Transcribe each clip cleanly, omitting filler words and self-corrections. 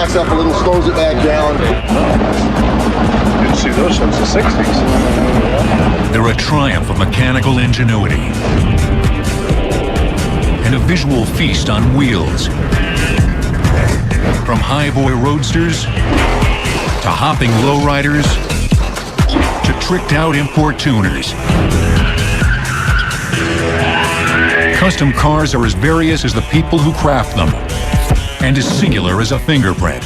backs up a little, slows it back down. Didn't see those since the 60s. They're a triumph of mechanical ingenuity and a visual feast on wheels. From highboy roadsters to hopping lowriders to tricked-out import tuners. Custom cars are as various as the people who craft them, and as singular as a fingerprint.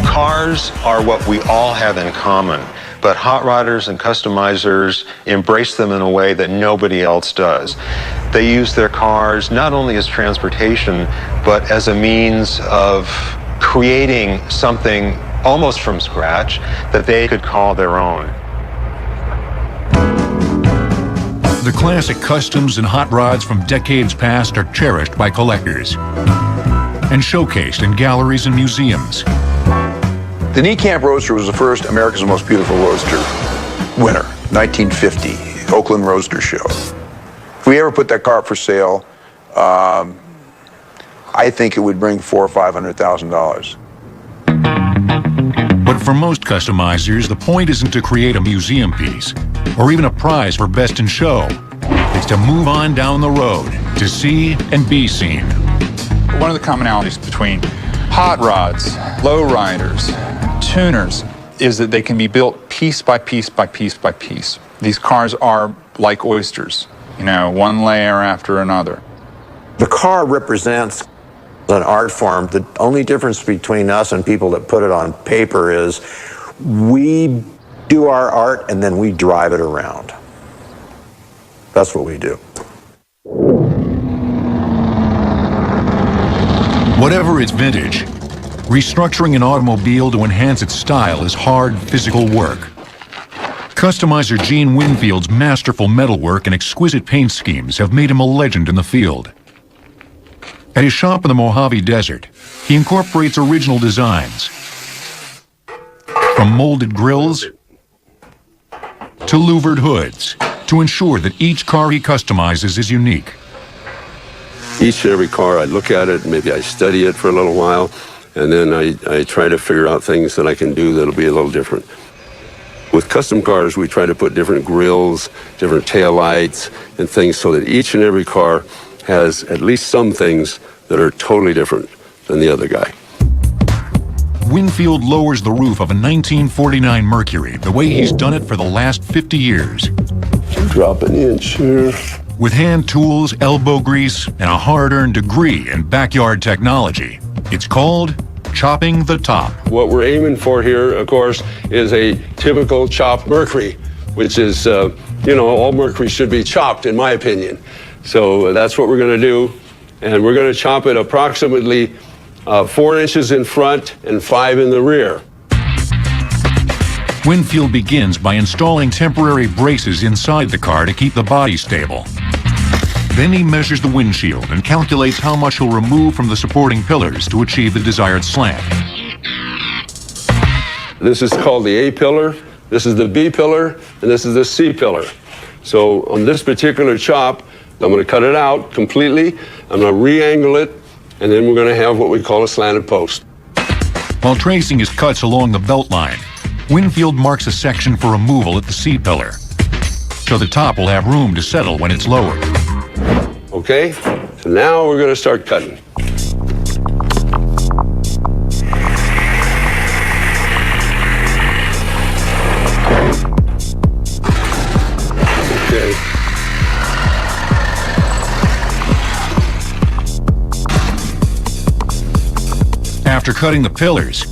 Cars are what we all have in common, but hot rodders and customizers embrace them in a way that nobody else does. They use their cars not only as transportation, but as a means of creating something almost from scratch that they could call their own. The classic customs and hot rods from decades past are cherished by collectors and showcased in galleries and museums. The knee camp Roadster was the first America's Most Beautiful Roadster winner, 1950, Oakland Roadster Show. If we ever put that car up for sale, I think it would bring $400,000 or $500,000. But for most customizers, the point isn't to create a museum piece or even a prize for best in show. It's to move on down the road, to see and be seen. One of the commonalities between hot rods, lowriders, tuners, is that they can be built piece by piece by piece by piece. These cars are like oysters, you know, one layer after another. The car represents an art form. The only difference between us and people that put it on paper is we do our art and then we drive it around. That's what we do. Whatever its vintage, restructuring an automobile to enhance its style is hard physical work. Customizer Gene Winfield's masterful metalwork and exquisite paint schemes have made him a legend in the field. At his shop in the Mojave Desert, he incorporates original designs, from molded grills to louvered hoods, to ensure that each car he customizes is unique. Each and every car, I look at it, maybe I study it for a little while, and then I try to figure out things that I can do that'll be a little different. With custom cars, we try to put different grills, different taillights, and things so that each and every car has at least some things that are totally different than the other guy. Winfield lowers the roof of a 1949 Mercury the way he's done it for the last 50 years. Drop an inch here. With hand tools, elbow grease, and a hard-earned degree in backyard technology. It's called chopping the top. What we're aiming for here, of course, is a typical chopped Mercury, which is, you know, all Mercury should be chopped, in my opinion. So that's what we're going to do. And we're going to chop it approximately 4 inches in front and 5 in the rear. Winfield begins by installing temporary braces inside the car to keep the body stable. Then he measures the windshield and calculates how much he'll remove from the supporting pillars to achieve the desired slant. This is called the A pillar, this is the B pillar, and this is the C pillar. So on this particular chop, I'm going to cut it out completely, I'm going to re-angle it, and then we're going to have what we call a slanted post. While tracing his cuts along the belt line, Winfield marks a section for removal at the C pillar, so the top will have room to settle when it's lowered. Okay, so now we're going to start cutting. Okay. After cutting the pillars,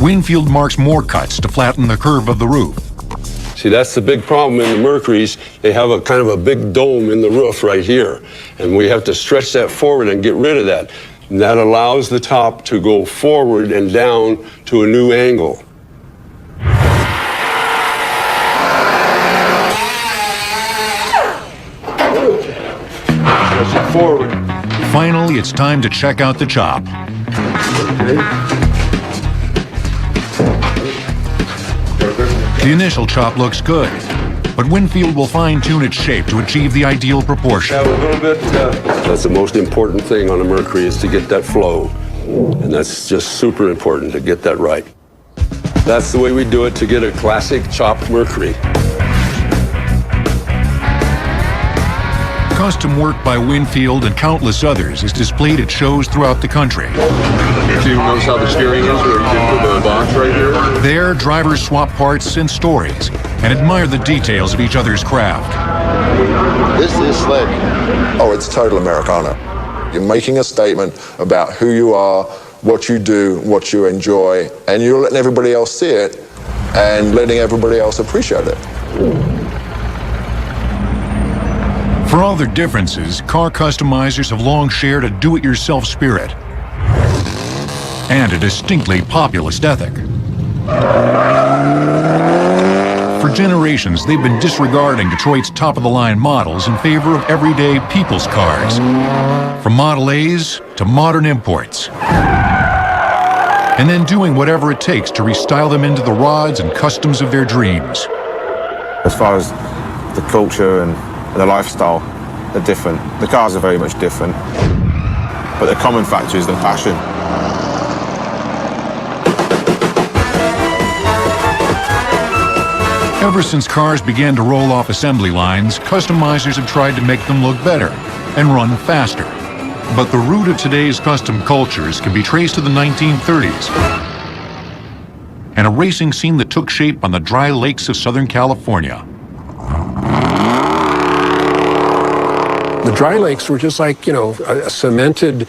Winfield marks more cuts to flatten the curve of the roof. See, that's the big problem in the Mercuries. They have a kind of a big dome in the roof right here. And we have to stretch that forward and get rid of that. And that allows the top to go forward and down to a new angle. Stretch it forward. Finally, it's time to check out the chop. Okay. The initial chop looks good, but Winfield will fine-tune its shape to achieve the ideal proportion. Have a little bit, that's the most important thing on a Mercury, is to get that flow. And that's just super important to get that right. That's the way we do it to get a classic chopped Mercury. Custom work by Winfield and countless others is displayed at shows throughout the country. Do you notice how the steering is where you can put the box right here? There, drivers swap parts and stories and admire the details of each other's craft. This is slick. Oh, it's total Americana. You're making a statement about who you are, what you do, what you enjoy, and you're letting everybody else see it and letting everybody else appreciate it. For all their differences, car customizers have long shared a do-it-yourself spirit and a distinctly populist ethic. For generations, they've been disregarding Detroit's top-of-the-line models in favor of everyday people's cars, from Model A's to modern imports, and then doing whatever it takes to restyle them into the rods and customs of their dreams. As far as the culture and the lifestyle, they're different. The cars are very much different, but the common factor is the passion. Ever since cars began to roll off assembly lines, customizers have tried to make them look better and run faster. But the root of today's custom cultures can be traced to the 1930s and a racing scene that took shape on the dry lakes of Southern California. The dry lakes were just like, a cemented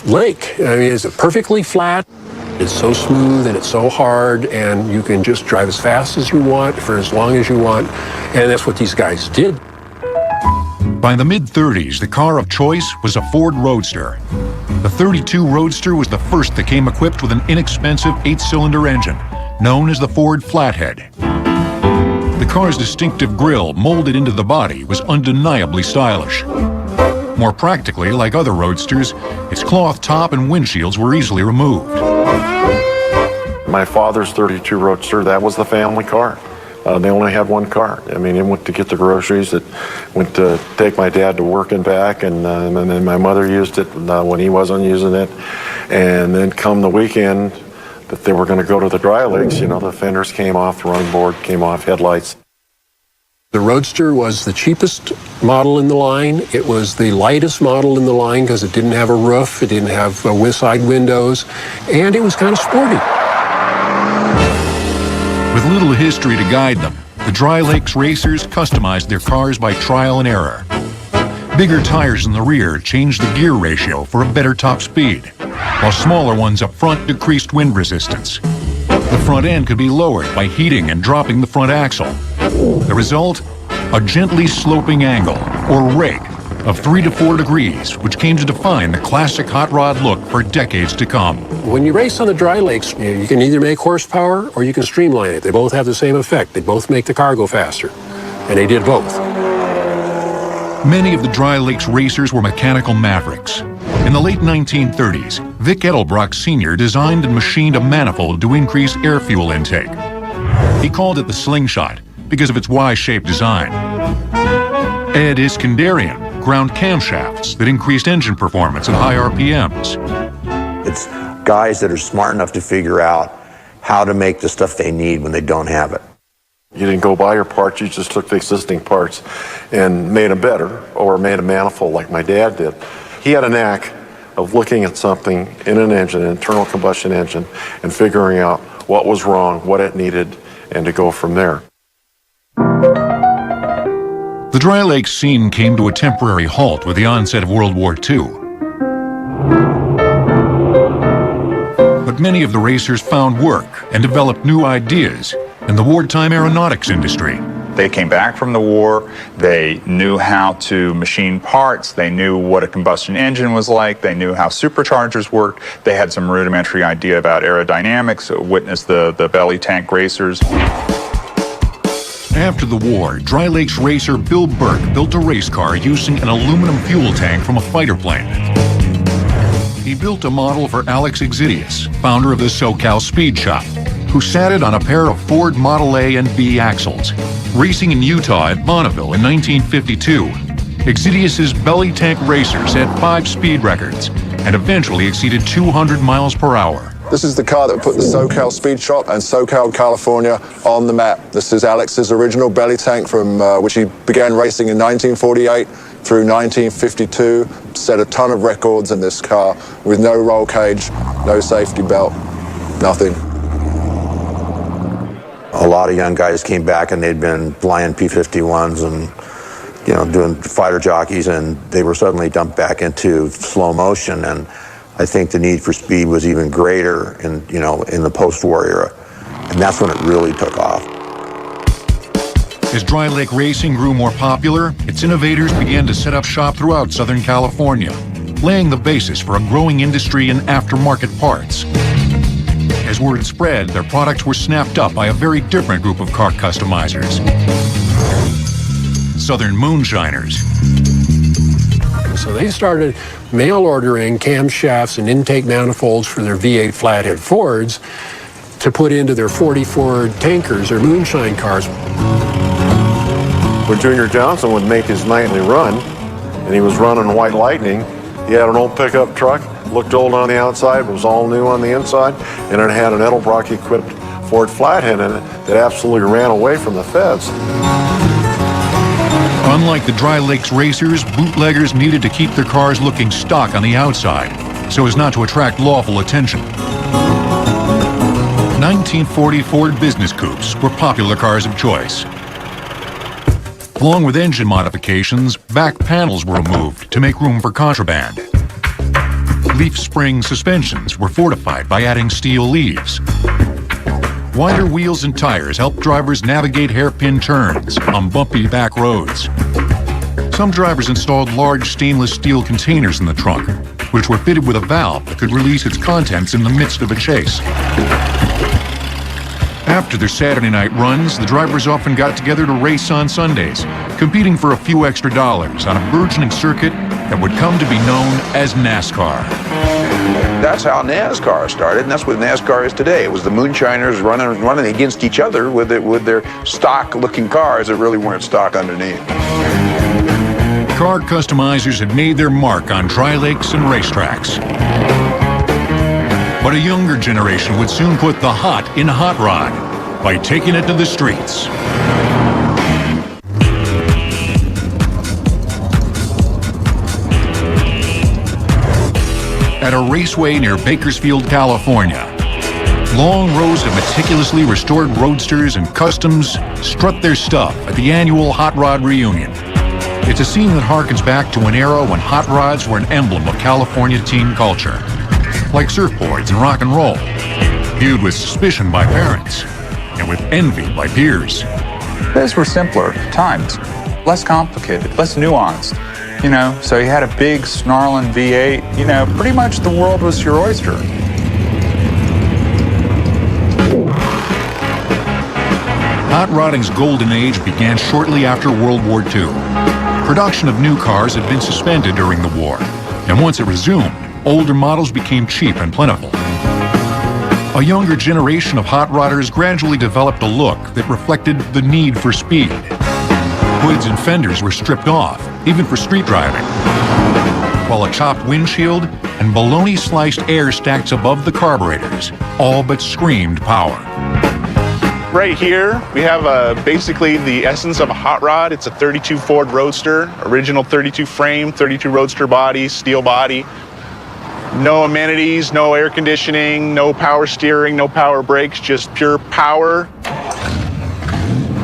lake. I mean, it's perfectly flat. It's so smooth and it's so hard, and you can just drive as fast as you want for as long as you want. And that's what these guys did. By the mid-30s, the car of choice was a Ford Roadster. The 32 Roadster was the first that came equipped with an inexpensive 8-cylinder engine, known as the Ford Flathead. The car's distinctive grille, molded into the body, was undeniably stylish. More practically, like other Roadsters, its cloth top and windshields were easily removed. My father's 32 Roadster, that was the family car. They only had one car. I mean, it went to get the groceries, it went to take my dad to work and back, and then my mother used it when he wasn't using it. And then come the weekend that they were going to go to the dry lakes, the fenders came off, the running board came off, headlights. The Roadster was the cheapest model in the line. It was the lightest model in the line because it didn't have a roof, it didn't have side windows, and it was kind of sporty. With little history to guide them, the Dry Lakes racers customized their cars by trial and error. Bigger tires in the rear changed the gear ratio for a better top speed, while smaller ones up front decreased wind resistance. The front end could be lowered by heating and dropping the front axle. The result? A gently sloping angle, or rake, of 3 to 4 degrees, which came to define the classic hot rod look for decades to come. When you race on the dry lakes, you can either make horsepower or you can streamline it. They both have the same effect. They both make the car go faster. And they did both. Many of the Dry Lakes racers were mechanical mavericks. In the late 1930s, Vic Edelbrock Sr. designed and machined a manifold to increase air-fuel intake. He called it the Slingshot because of its Y-shaped design. Ed Iskandarian ground camshafts that increased engine performance at high RPMs. It's guys that are smart enough to figure out how to make the stuff they need when they don't have it. You didn't go buy your parts, you just took the existing parts and made them better, or made a manifold like my dad did. He had a knack of looking at something in an engine, an internal combustion engine, and figuring out what was wrong, what it needed, and to go from there. The Dry Lakes scene came to a temporary halt with the onset of World War II. But many of the racers found work and developed new ideas in the wartime aeronautics industry. They came back from the war, they knew how to machine parts, they knew what a combustion engine was like, they knew how superchargers worked, they had some rudimentary idea about aerodynamics, witness the belly tank racers. After the war, Dry Lakes racer Bill Burke built a race car using an aluminum fuel tank from a fighter plane. He built a model for Alex Exidius, founder of the SoCal Speed Shop, who sat it on a pair of Ford Model A and B axles. Racing in Utah at Bonneville in 1952, Exidius's belly tank racers had 5 speed records, and eventually exceeded 200 miles per hour. This is the car that put the SoCal Speed Shop and SoCal, California on the map. This is Alex's original belly tank from which he began racing in 1948 through 1952. Set a ton of records in this car with no roll cage, no safety belt, nothing. A lot of young guys came back and they'd been flying P-51s and, you know, doing fighter jockeys, and they were suddenly dumped back into slow motion. And I think the need for speed was even greater in the post-war era. And that's when it really took off. As dry lake racing grew more popular, its innovators began to set up shop throughout Southern California, laying the basis for a growing industry in aftermarket parts. As word spread, their products were snapped up by a very different group of car customizers. Southern moonshiners. So they started mail ordering camshafts and intake manifolds for their V8 flathead Fords to put into their 40 Ford tankers or moonshine cars. When Junior Johnson would make his nightly run, and he was running White Lightning, he had an old pickup truck, looked old on the outside, but was all new on the inside, and it had an Edelbrock-equipped Ford flathead in it that absolutely ran away from the feds. Unlike the Dry Lakes racers, bootleggers needed to keep their cars looking stock on the outside so as not to attract lawful attention. 1940 Ford business coupes were popular cars of choice. Along with engine modifications, back panels were removed to make room for contraband. Leaf spring suspensions were fortified by adding steel leaves. Wider wheels and tires helped drivers navigate hairpin turns on bumpy back roads. Some drivers installed large stainless steel containers in the trunk, which were fitted with a valve that could release its contents in the midst of a chase. After their Saturday night runs, the drivers often got together to race on Sundays, competing for a few extra dollars on a burgeoning circuit that would come to be known as NASCAR. That's how NASCAR started, and that's what NASCAR is today. It was the moonshiners running against each other with their stock-looking cars that really weren't stock underneath. Car customizers had made their mark on dry lakes and racetracks. But a younger generation would soon put the hot in hot rod by taking it to the streets. At a raceway near Bakersfield, California, long rows of meticulously restored roadsters and customs strut their stuff at the annual Hot Rod Reunion. It's a scene that harkens back to an era when hot rods were an emblem of California teen culture, like surfboards and rock and roll, viewed with suspicion by parents and with envy by peers. Those were simpler times, less complicated, less nuanced. So you had a big snarling V8, pretty much the world was your oyster. Hot rodding's golden age began shortly after World War II. Production of new cars had been suspended during the war, and once it resumed, older models became cheap and plentiful. A younger generation of hot rodders gradually developed a look that reflected the need for speed. Hoods and fenders were stripped off, even for street driving, while a chopped windshield and bologna-sliced air stacks above the carburetors all but screamed power. Right here, we have basically the essence of a hot rod. It's a 32 Ford Roadster, original 32 frame, 32 Roadster body, steel body. No amenities, no air conditioning, no power steering, no power brakes, just pure power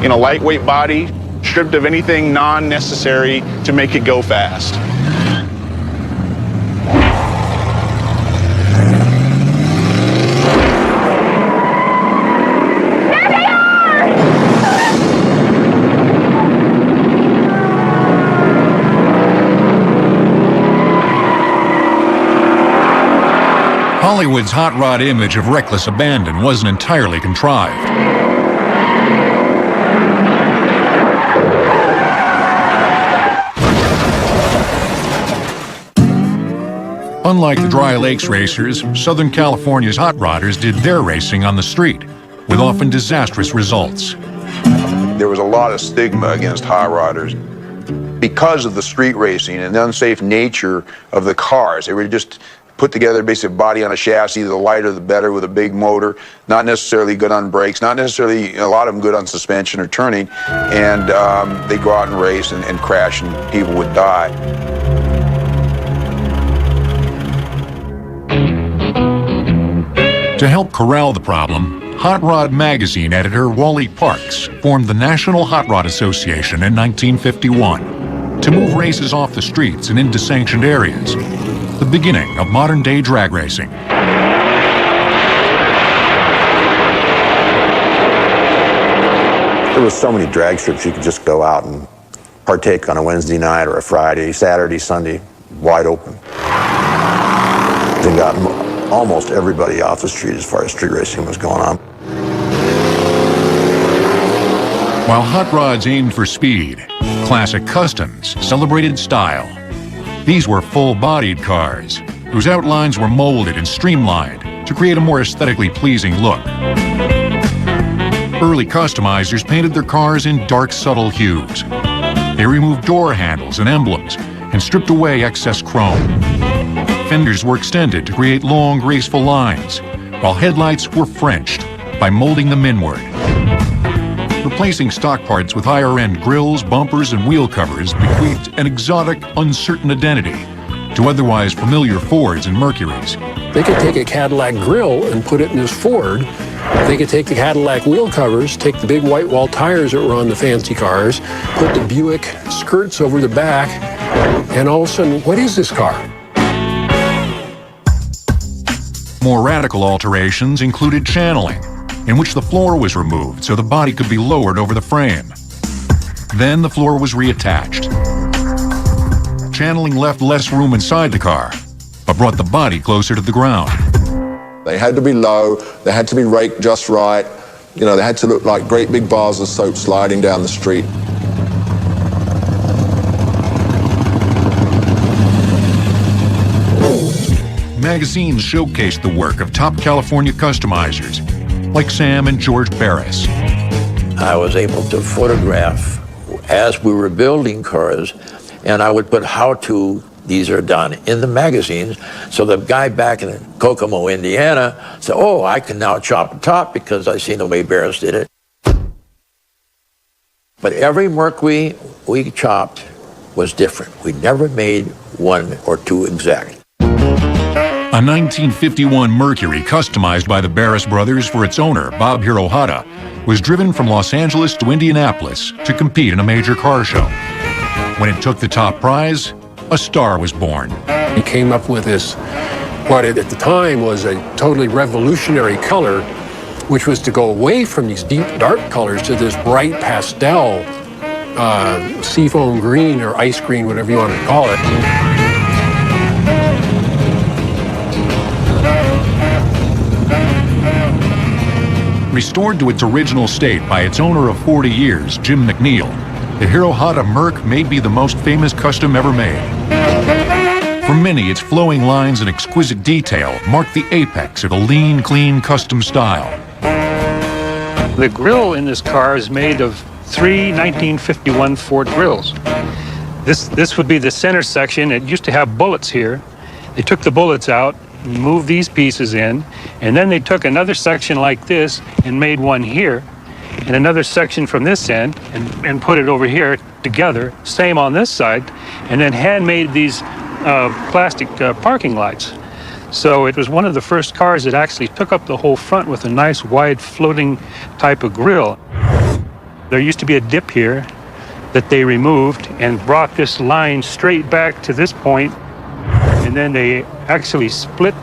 in a lightweight body, stripped of anything non-necessary to make it go fast. Hollywood's hot rod image of reckless abandon wasn't entirely contrived. Unlike the Dry Lakes racers, Southern California's hot rodders did their racing on the street, with often disastrous results. There was a lot of stigma against hot rodders because of the street racing and the unsafe nature of the cars. They were just put together basically a body on a chassis, the lighter the better, with a big motor, not necessarily good on brakes, not necessarily, a lot of them good on suspension or turning, and they go out and race and crash and people would die. To help corral the problem, Hot Rod magazine editor Wally Parks formed the National Hot Rod Association in 1951 to move races off the streets and into sanctioned areas, the beginning of modern-day drag racing. There was so many drag strips you could just go out and partake on a Wednesday night or a Friday, Saturday, Sunday, wide open. They got almost everybody off the street as far as street racing was going on. While hot rods aimed for speed, classic customs celebrated style. These were full-bodied cars, whose outlines were molded and streamlined to create a more aesthetically pleasing look. Early customizers painted their cars in dark, subtle hues. They removed door handles and emblems and stripped away excess chrome. Fenders were extended to create long, graceful lines, while headlights were Frenched by molding them inward. Replacing stock parts with higher-end grills, bumpers, and wheel covers bequeathed an exotic, uncertain identity to otherwise familiar Fords and Mercurys. They could take a Cadillac grill and put it in this Ford. They could take the Cadillac wheel covers, take the big white wall tires that were on the fancy cars, put the Buick skirts over the back, and all of a sudden, what is this car? More radical alterations included channeling, in which the floor was removed so the body could be lowered over the frame. Then the floor was reattached. Channeling left less room inside the car, but brought the body closer to the ground. They had to be low, they had to be raked just right, they had to look like great big bars of soap sliding down the street. Magazines showcased the work of top California customizers, like Sam and George Barris. I was able to photograph as we were building cars, and I would put how-to, these are done, in the magazines, so the guy back in Kokomo, Indiana, said, oh, I can now chop a top because I seen the way Barris did it. But every Mercury we chopped was different. We never made one or two exact. A 1951 Mercury customized by the Barris brothers for its owner, Bob Hirohata, was driven from Los Angeles to Indianapolis to compete in a major car show. When it took the top prize, a star was born. He came up with this, what at the time was a totally revolutionary color, which was to go away from these deep, dark colors to this bright pastel, seafoam green or ice green, whatever you want to call it. Restored to its original state by its owner of 40 years, Jim McNeil, the Hirohata Merc may be the most famous custom ever made. For many, its flowing lines and exquisite detail mark the apex of a lean, clean custom style. The grill in this car is made of 3 1951 Ford grills. This would be the center section. It used to have bullets here. They took the bullets out, moved these pieces in, and then they took another section like this and made one here, and another section from this end and put it over here together, same on this side, and then handmade these plastic parking lights. So it was one of the first cars that actually took up the whole front with a nice wide floating type of grill. There used to be a dip here that they removed and brought this line straight back to this point, and then they actually split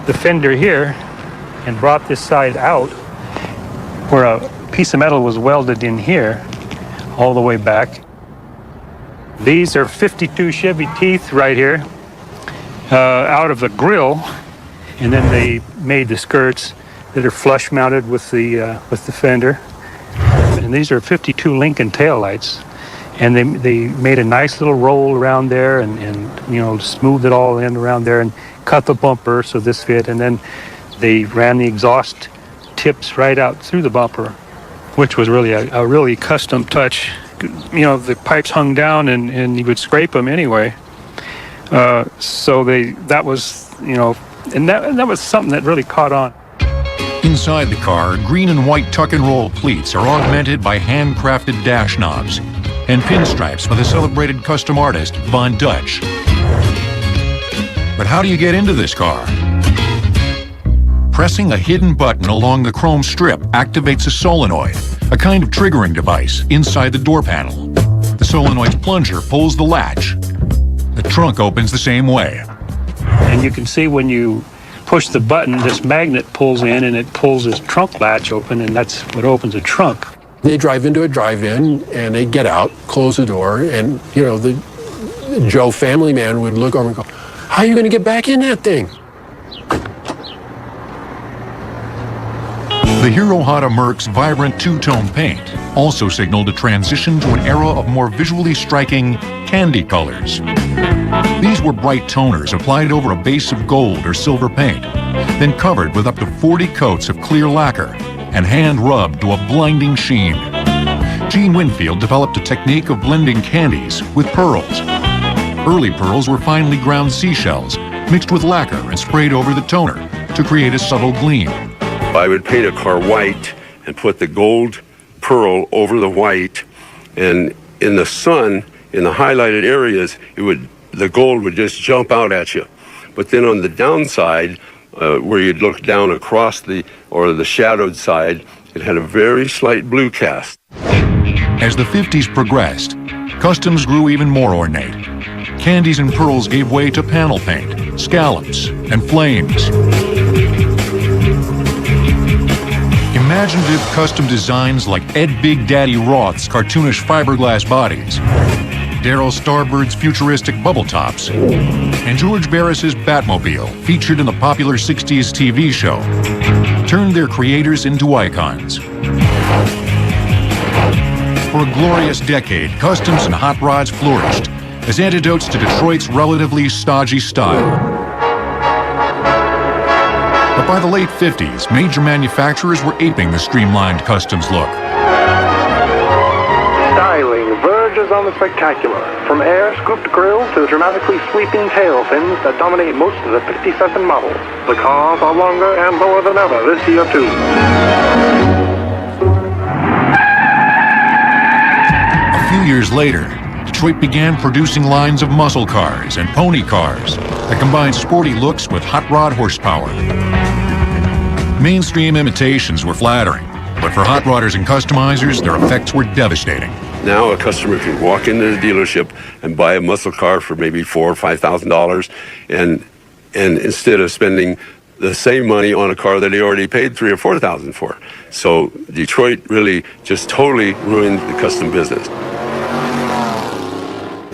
the fender here and brought this side out where a piece of metal was welded in here all the way back. These are 52 Chevy teeth right here out of the grill, and then they made the skirts that are flush mounted with the fender. And these are 52 Lincoln taillights. And they made a nice little roll around there and smoothed it all in around there and cut the bumper so this fit. And then they ran the exhaust tips right out through the bumper, which was really a really custom touch. The pipes hung down and you would scrape them anyway. So that was, And that was something that really caught on. Inside the car, green and white tuck and roll pleats are augmented by handcrafted dash knobs and pinstripes by the celebrated custom artist Von Dutch. But how do you get into this car? Pressing a hidden button along the chrome strip activates a solenoid, a kind of triggering device inside the door panel. The solenoid's plunger pulls the latch. The trunk opens the same way. And you can see when you push the button, this magnet pulls in and it pulls this trunk latch open, and that's what opens the trunk. They drive into a drive-in and they get out, close the door, and you know, the Joe family man would look over and go, "How are you going to get back in that thing?" The Hero Hata Merc's vibrant two-tone paint also signaled a transition to an era of more visually striking candy colors. These were bright toners applied over a base of gold or silver paint, then covered with up to 40 coats of clear lacquer and hand-rubbed to a blinding sheen. Gene Winfield developed a technique of blending candies with pearls. Early pearls were finely ground seashells mixed with lacquer and sprayed over the toner to create a subtle gleam. I would paint a car white and put the gold pearl over the white, and in the sun, in the highlighted areas, the gold would just jump out at you. But then on the downside, where you'd look down across the shadowed side, it had a very slight blue cast. As the 50s progressed, customs grew even more ornate. Candies and pearls gave way to panel paint, scallops, and flames. Imaginative custom designs like Ed Big Daddy Roth's cartoonish fiberglass bodies, Darryl Starbird's futuristic bubble tops, and George Barris's Batmobile, featured in the popular 60s TV show, turned their creators into icons. For a glorious decade, customs and hot rods flourished as antidotes to Detroit's relatively stodgy style. But by the late 50s, major manufacturers were aping the streamlined customs look. Styling verges on the spectacular, from air-scooped grills to the dramatically sweeping tail fins that dominate most of the 57 models. The cars are longer and lower than ever this year, too. A few years later, Detroit began producing lines of muscle cars and pony cars that combined sporty looks with hot rod horsepower. Mainstream imitations were flattering, but for hot rodders and customizers, their effects were devastating. Now a customer can walk into the dealership and buy a muscle car for maybe $4,000 or $5,000, and instead of spending the same money on a car that he already paid $3,000 or $4,000 for. So Detroit really just totally ruined the custom business.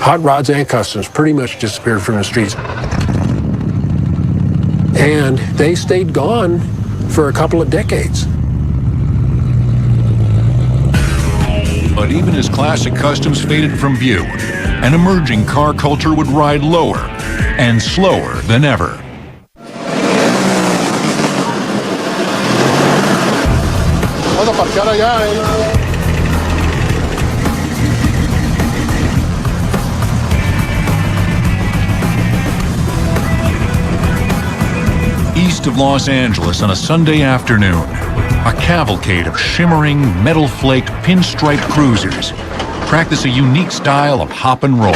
Hot rods and customs pretty much disappeared from the streets. And they stayed gone for a couple of decades. But even as classic customs faded from view, an emerging car culture would ride lower and slower than ever. Vamos a parquear allá, East of Los Angeles on a Sunday afternoon, a cavalcade of shimmering, metal-flaked, pinstriped cruisers practice a unique style of hop and roll.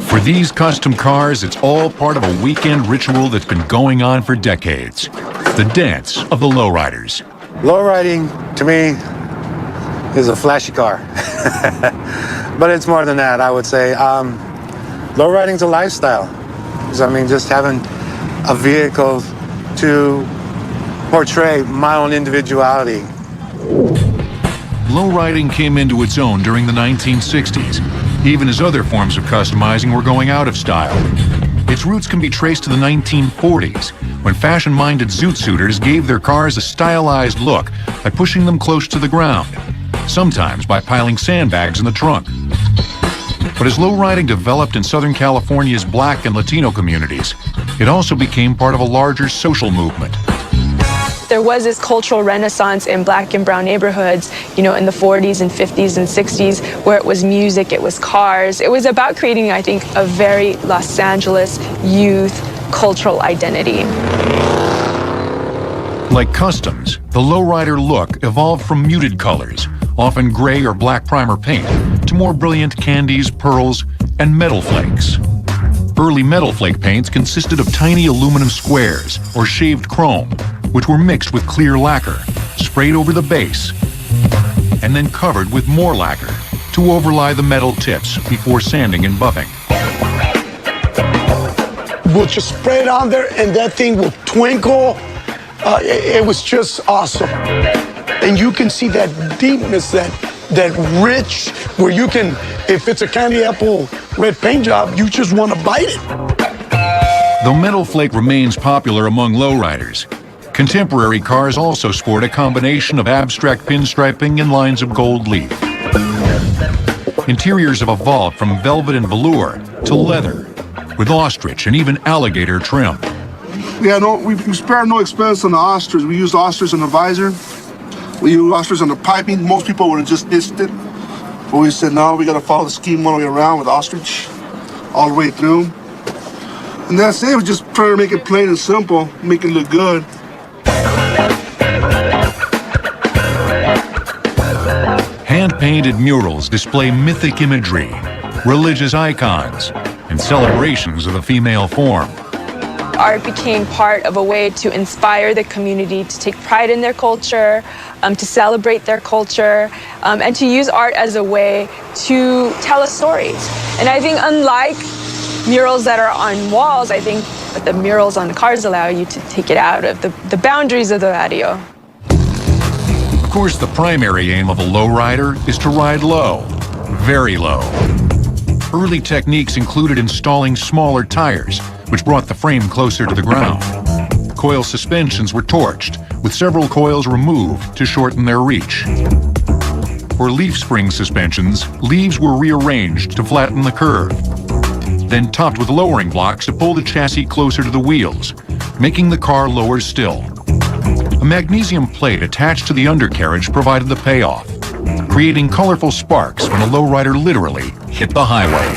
For these custom cars, it's all part of a weekend ritual that's been going on for decades. The dance of the lowriders. Lowriding, to me, is a flashy car. But it's more than that, I would say. Lowriding's a lifestyle. I mean, just having a vehicle to portray my own individuality. Lowriding came into its own during the 1960s, even as other forms of customizing were going out of style. Its roots can be traced to the 1940s, when fashion-minded zoot-suiters gave their cars a stylized look by pushing them close to the ground, sometimes by piling sandbags in the trunk. But as lowriding developed in Southern California's Black and Latino communities, it also became part of a larger social movement. There was this cultural renaissance in Black and brown neighborhoods, you know, in the 40s and 50s and 60s, where it was music, it was cars. It was about creating, I think, a very Los Angeles youth cultural identity. Like Customs, the lowrider look evolved from muted colors, often gray or black primer paint, to more brilliant candies, pearls, and metal flakes. Early metal flake paints consisted of tiny aluminum squares or shaved chrome, which were mixed with clear lacquer, sprayed over the base, and then covered with more lacquer to overlay the metal tips before sanding and buffing. We'll just spray it on there and that thing will twinkle. It was just awesome. And you can see that deepness, that rich, where you can, if it's a candy apple red paint job, you just want to bite it. Though metal flake remains popular among lowriders, contemporary cars also sport a combination of abstract pinstriping and lines of gold leaf. Interiors have evolved from velvet and velour to leather, with ostrich and even alligator trim. Yeah, we spared no expense on the ostrich. We used ostrich on the visor. We used ostrich on the piping. Most people would have just ditched it. But we said, no, we got to follow the scheme all the way around with ostrich, all the way through. And that's it. We just try to make it plain and simple, make it look good. Hand-painted murals display mythic imagery, religious icons, and celebrations of the female form. Art became part of a way to inspire the community to take pride in their culture, to celebrate their culture, and to use art as a way to tell a story. And I think unlike murals that are on walls, I think that the murals on the cars allow you to take it out of the boundaries of the patio. Of course, the primary aim of a lowrider is to ride low, very low. Early techniques included installing smaller tires, which brought the frame closer to the ground. Coil suspensions were torched, with several coils removed to shorten their reach. For leaf spring suspensions, leaves were rearranged to flatten the curve, then topped with lowering blocks to pull the chassis closer to the wheels, making the car lower still. A magnesium plate attached to the undercarriage provided the payoff, creating colorful sparks when a lowrider literally hit the highway.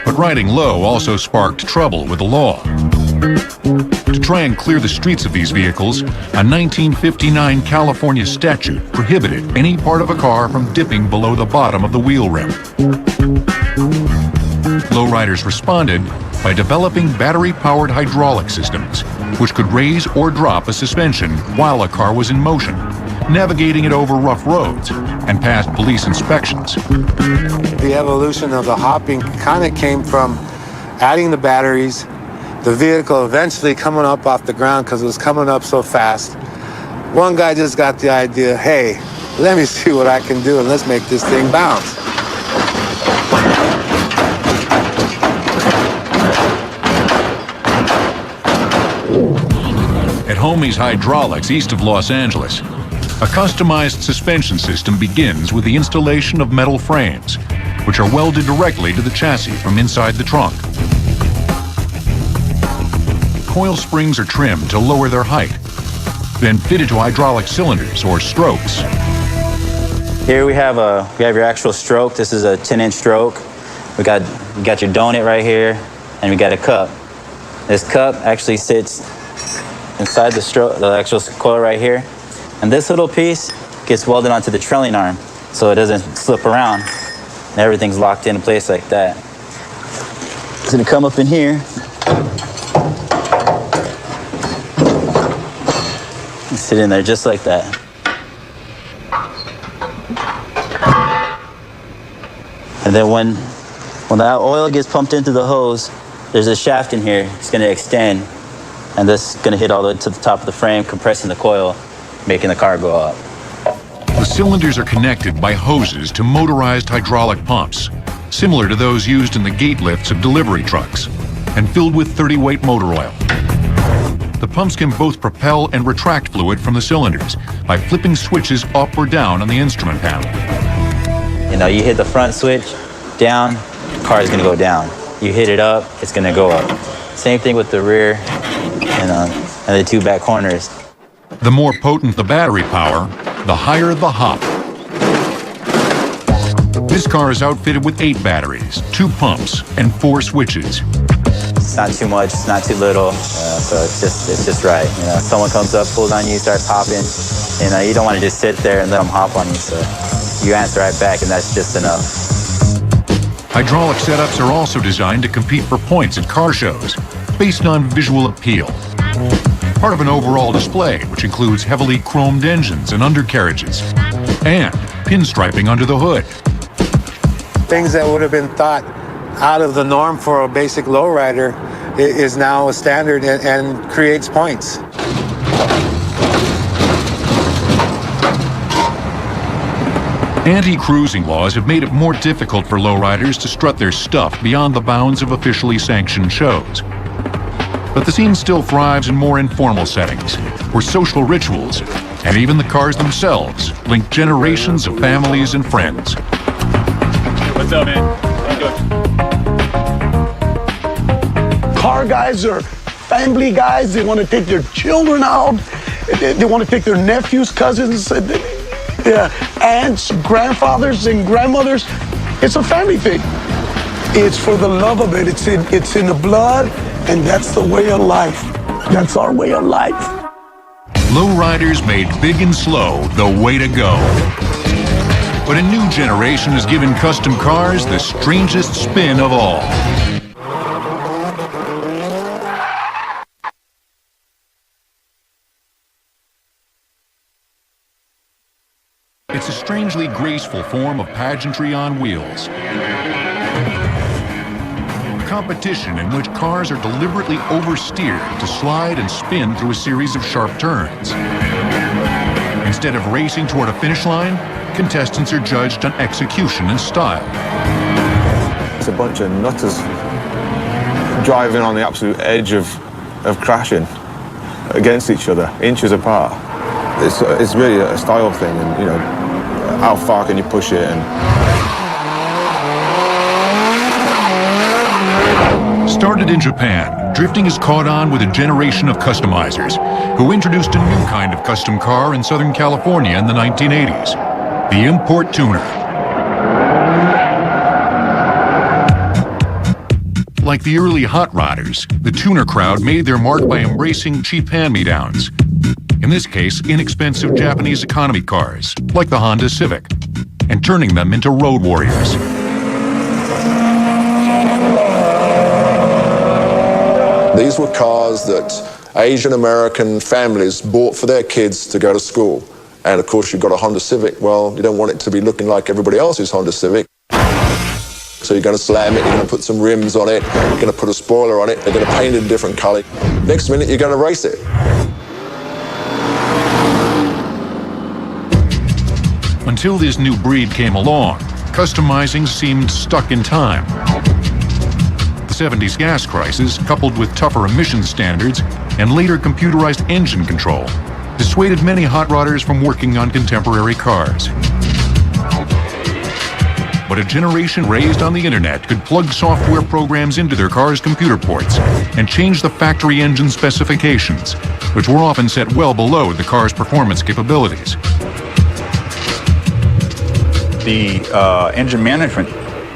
But riding low also sparked trouble with the law. To try and clear the streets of these vehicles, a 1959 California statute prohibited any part of a car from dipping below the bottom of the wheel rim. Lowriders responded by developing battery-powered hydraulic systems, which could raise or drop a suspension while a car was in motion, navigating it over rough roads and past police inspections. The evolution of the hopping kind of came from adding the batteries, the vehicle eventually coming up off the ground because it was coming up so fast. One guy just got the idea, hey, let me see what I can do and let's make this thing bounce. At Homey's Hydraulics east of Los Angeles, a customized suspension system begins with the installation of metal frames, which are welded directly to the chassis from inside the trunk. Coil springs are trimmed to lower their height, then fitted to hydraulic cylinders or strokes. Here we have your actual stroke. This is a 10-inch stroke. We got your donut right here, and we got a cup. This cup actually sits inside the stroke, the actual coil right here. And this little piece gets welded onto the trailing arm so it doesn't slip around. And everything's locked in place like that. It's gonna come up in here. And sit in there just like that. And then when the oil gets pumped into the hose, there's a shaft in here. It's gonna extend. And this is gonna hit all the way to the top of the frame, compressing the coil, making the car go up. The cylinders are connected by hoses to motorized hydraulic pumps, similar to those used in the gate lifts of delivery trucks, and filled with 30-weight motor oil. The pumps can both propel and retract fluid from the cylinders by flipping switches up or down on the instrument panel. You know, you hit the front switch down, the car is gonna go down. You hit it up, it's gonna go up. Same thing with the rear and the two back corners. The more potent the battery power, the higher the hop. This car is outfitted with 8 batteries, 2 pumps, and 4 switches. It's not too much, it's not too little, so it's just right. You know, someone comes up, pulls on you, starts hopping, and you don't want to just sit there and let them hop on you, so you answer right back, and that's just enough. Hydraulic setups are also designed to compete for points at car shows, based on visual appeal. Part of an overall display, which includes heavily chromed engines and undercarriages, and pinstriping under the hood. Things that would have been thought out of the norm for a basic lowrider is now a standard and creates points. Anti-cruising laws have made it more difficult for lowriders to strut their stuff beyond the bounds of officially sanctioned shows. But the scene still thrives in more informal settings, where social rituals, and even the cars themselves, link generations of families and friends. What's up, man? Car guys are family guys. They want to take their children out. They want to take their nephews, cousins, aunts, grandfathers, and grandmothers. It's a family thing. It's for the love of it. It's in the blood, and that's the way of life. That's our way of life. Lowriders made big and slow the way to go. But a new generation has given custom cars the strangest spin of all. It's a strangely graceful form of pageantry on wheels. A competition in which cars are deliberately oversteered to slide and spin through a series of sharp turns. Instead of racing toward a finish line, contestants are judged on execution and style. It's a bunch of nutters driving on the absolute edge of crashing against each other, inches apart. It's really a style thing, and you know, how far can you push it? And started in Japan, drifting has caught on with a generation of customizers who introduced a new kind of custom car in Southern California in the 1980s, the import tuner. Like the early hot rodders, the tuner crowd made their mark by embracing cheap hand-me-downs. In this case, inexpensive Japanese economy cars, like the Honda Civic, and turning them into road warriors. These were cars that Asian American families bought for their kids to go to school. And of course, you've got a Honda Civic. Well, you don't want it to be looking like everybody else's Honda Civic. So you're going to slam it, you're going to put some rims on it, you're going to put a spoiler on it, they're going to paint it a different color. Next minute, you're going to race it. Until this new breed came along, customizing seemed stuck in time. The 70s gas crisis, coupled with tougher emission standards and later computerized engine control, dissuaded many hot rodders from working on contemporary cars. But a generation raised on the internet could plug software programs into their cars' computer ports and change the factory engine specifications, which were often set well below the car's performance capabilities. The engine management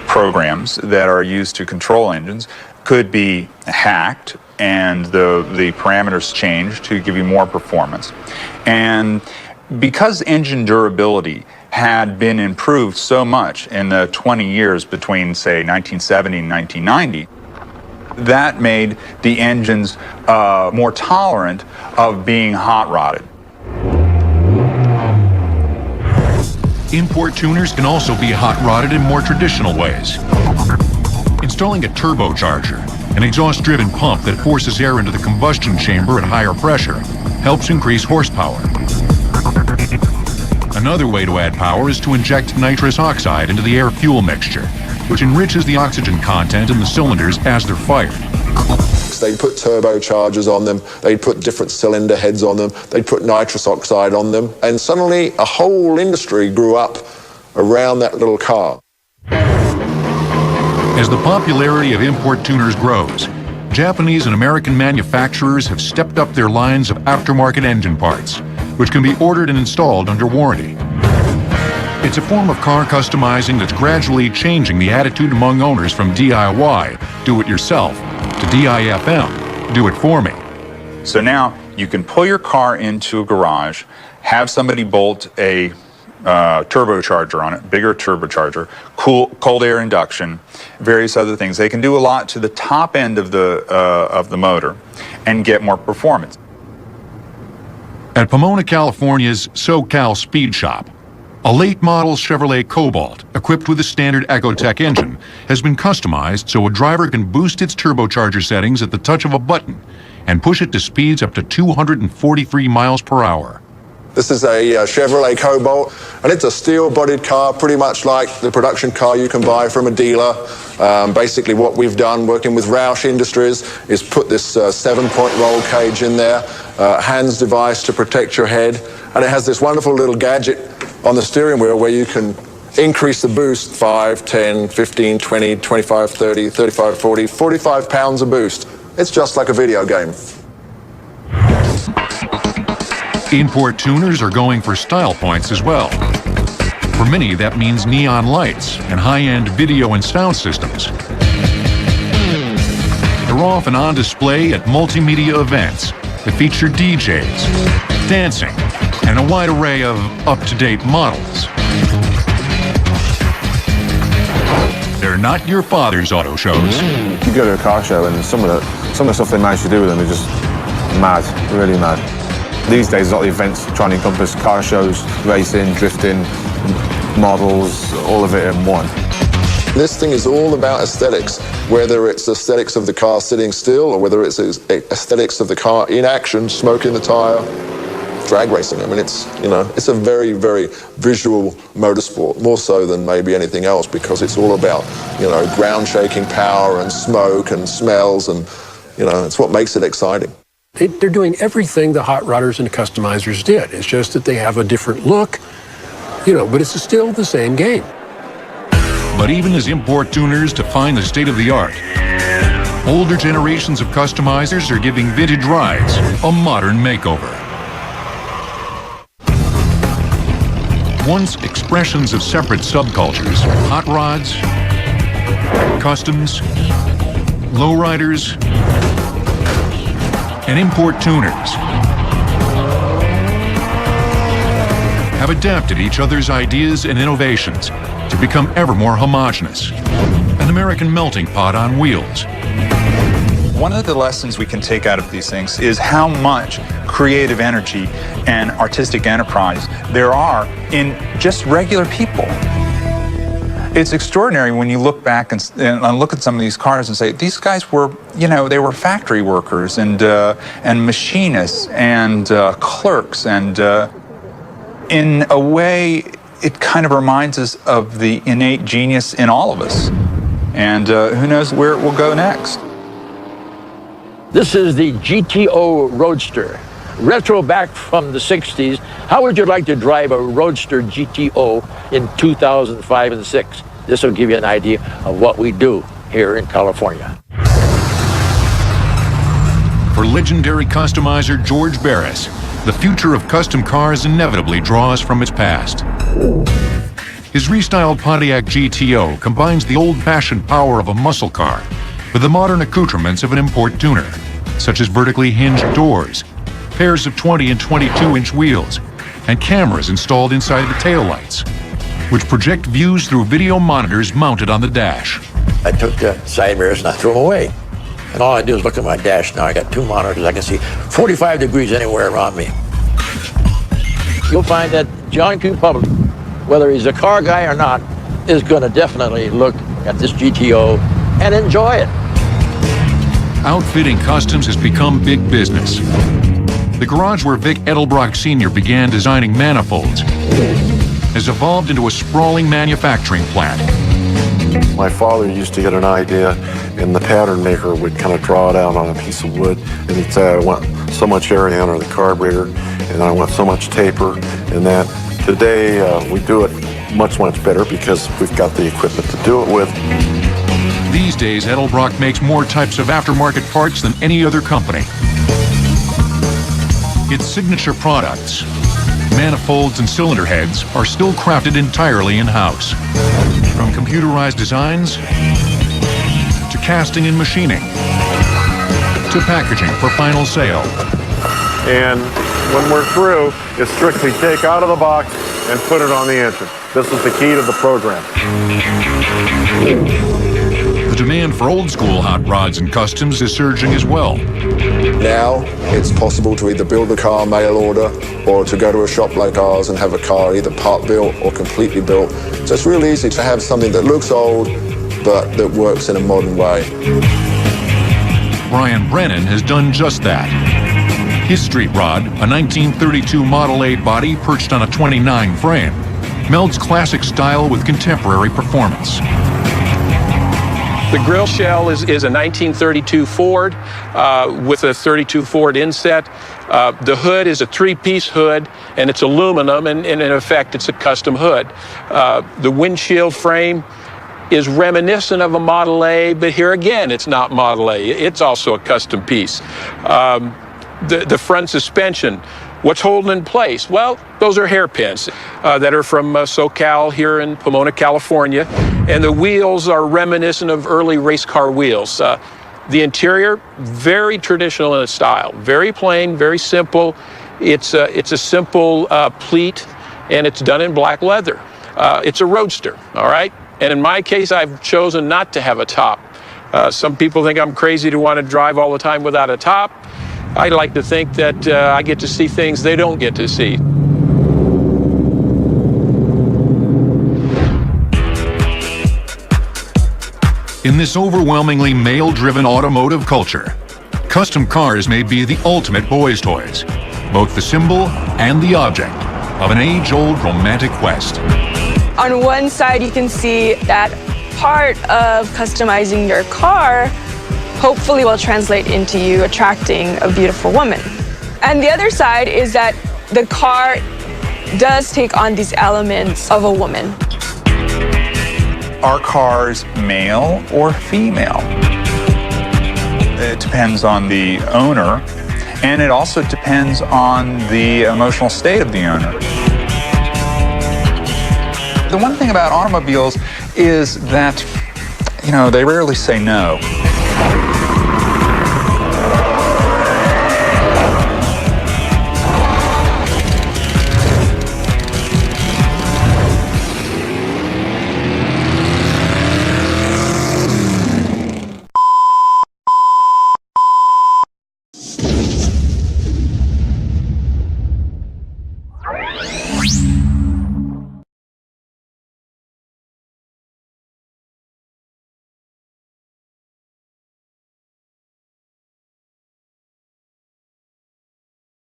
programs that are used to control engines could be hacked and the parameters changed to give you more performance. And because engine durability had been improved so much in the 20 years between, say, 1970 and 1990, that made the engines more tolerant of being hot-rodded. Import tuners can also be hot-rodded in more traditional ways. Installing a turbocharger, an exhaust-driven pump that forces air into the combustion chamber at higher pressure, helps increase horsepower. Another way to add power is to inject nitrous oxide into the air-fuel mixture, which enriches the oxygen content in the cylinders as they're fired. They'd put turbochargers on them, they'd put different cylinder heads on them, they'd put nitrous oxide on them, and suddenly a whole industry grew up around that little car. As the popularity of import tuners grows, Japanese and American manufacturers have stepped up their lines of aftermarket engine parts, which can be ordered and installed under warranty. It's a form of car customizing that's gradually changing the attitude among owners from DIY, do it yourself, to DIFM, do it for me. So now you can pull your car into a garage, have somebody bolt a turbocharger on it, bigger turbocharger, cold air induction, various other things. They can do a lot to the top end of the motor and get more performance. At Pomona, California's SoCal Speed Shop, a late-model Chevrolet Cobalt, equipped with a standard Ecotec engine, has been customized so a driver can boost its turbocharger settings at the touch of a button and push it to speeds up to 243 miles per hour. This is a Chevrolet Cobalt, and it's a steel-bodied car, pretty much like the production car you can buy from a dealer. Basically what we've done, working with Roush Industries, is put this 7-point roll cage in there, hands device to protect your head, and it has this wonderful little gadget on the steering wheel where you can increase the boost 5, 10, 15, 20, 25, 30, 35, 40, 45 pounds a boost. It's just like a video game. Import tuners are going for style points as well. For many, that means neon lights and high-end video and sound systems. They're often on display at multimedia events that feature DJs, dancing, and a wide array of up-to-date models. They're not your father's auto shows. You go to a car show and some of the stuff they manage to do with them is just mad, really mad. These days, a lot of the events trying to encompass car shows, racing, drifting, models, all of it in one. This thing is all about aesthetics, whether it's aesthetics of the car sitting still or whether it's aesthetics of the car in action, smoking the tire, drag racing. I mean, it's a very, very visual motorsport, more so than maybe anything else, because it's all about, ground shaking power and smoke and smells, and, it's what makes it exciting. They're doing everything the hot rodders and customizers did. It's just that they have a different look, but it's still the same game. But even as import tuners define the state of the art, older generations of customizers are giving vintage rides a modern makeover. Once expressions of separate subcultures, hot rods, customs, lowriders, and import tuners have adapted each other's ideas and innovations to become ever more homogeneous, an American melting pot on wheels. One of the lessons we can take out of these things is how much creative energy and artistic enterprise there are in just regular people. It's extraordinary when you look back and look at some of these cars and say, these guys were, they were factory workers and machinists and clerks, and in a way, it kind of reminds us of the innate genius in all of us. And who knows where it will go next. This is the GTO Roadster, retro back from the 60s. How would you like to drive a Roadster GTO in 2005 and 6? This will give you an idea of what we do here in California. For legendary customizer George Barris, the future of custom cars inevitably draws from its past. His restyled Pontiac GTO combines the old-fashioned power of a muscle car with the modern accoutrements of an import tuner, such as vertically hinged doors, pairs of 20 and 22-inch wheels, and cameras installed inside the taillights, which project views through video monitors mounted on the dash. I took the side mirrors and I threw them away. And all I do is look at my dash now. I got 2 monitors. I can see 45 degrees anywhere around me. You'll find that John Q. Public, whether he's a car guy or not, is going to definitely look at this GTO and enjoy it. Outfitting customs has become big business. The garage where Vic Edelbrock Sr. began designing manifolds has evolved into a sprawling manufacturing plant. My father used to get an idea, and the pattern maker would kind of draw it out on a piece of wood, and he'd say, I want so much area under the carburetor, and I want so much taper, and that. Today, we do it much, much better because we've got the equipment to do it with. These days, Edelbrock makes more types of aftermarket parts than any other company. Its signature products, Manifolds and cylinder heads are still crafted entirely in-house. From computerized designs to casting and machining to packaging for final sale. And when we're through, it's strictly take out of the box and put it on the engine. This is the key to the program. The demand for old-school hot rods and customs is surging as well. Now, it's possible to either build a car mail order or to go to a shop like ours and have a car either part built or completely built. So it's really easy to have something that looks old, but that works in a modern way. Brian Brennan has done just that. His street rod, a 1932 Model 8 body perched on a 29 frame, melds classic style with contemporary performance. The grill shell is a 1932 Ford with a 32 Ford inset. The hood is a three-piece hood, and it's aluminum, and in effect, it's a custom hood. The windshield frame is reminiscent of a Model A, but here again, it's not Model A. It's also a custom piece. The front suspension, what's holding in place? Well, those are hairpins that are from SoCal here in Pomona, California. And the wheels are reminiscent of early race car wheels. The interior, very traditional in its style. Very plain, very simple. It's a simple pleat, and it's done in black leather. It's a roadster, all right? And in my case, I've chosen not to have a top. Some people think I'm crazy to want to drive all the time without a top. I like to think that I get to see things they don't get to see. In this overwhelmingly male-driven automotive culture, custom cars may be the ultimate boys' toys, both the symbol and the object of an age-old romantic quest. On one side, you can see that part of customizing your car hopefully will translate into you attracting a beautiful woman. And the other side is that the car does take on these elements of a woman. Are cars male or female? It depends on the owner, and it also depends on the emotional state of the owner. The one thing about automobiles is that, they rarely say no.